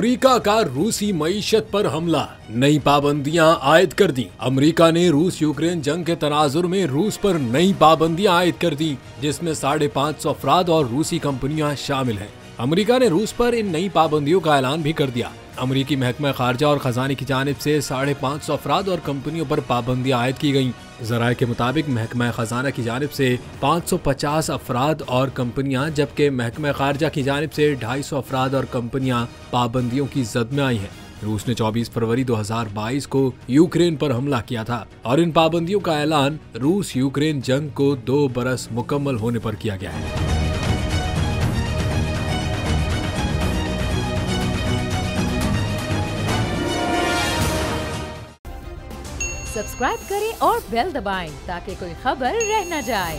America का रूसी मईशत पर हमला, नई पाबंदियां आयद कर दी। अमेरिका ने रूस यूक्रेन जंग के तनाजुर में रूस पर नई पाबंदियां आयद कर दी, जिसमें 550 अफराद और रूसी कंपनियां शामिल हैं। अमेरिका ने रूस पर इन नई पाबंदियों का ऐलान भी कर दिया। अमेरिकी महकमा खारजा और खजाने की जानिब से 550 अफराद और कंपनियों पर पाबंदियां आयद की गयी। जराये के मुताबिक महकमा खाजाना की जानिब से 550 अफराद और कंपनियां, जबकि महकमा खारजा की जानिब से 250 अफराद और कंपनियां पाबंदियों की जद में आई हैं। रूस ने 24 फरवरी 2022 को यूक्रेन पर हमला किया था और इन पाबंदियों का ऐलान रूस यूक्रेन जंग को 2 बरस मुकम्मल होने पर किया गया है। सब्सक्राइब करें और बेल दबाएं ताकि कोई खबर रह न जाए।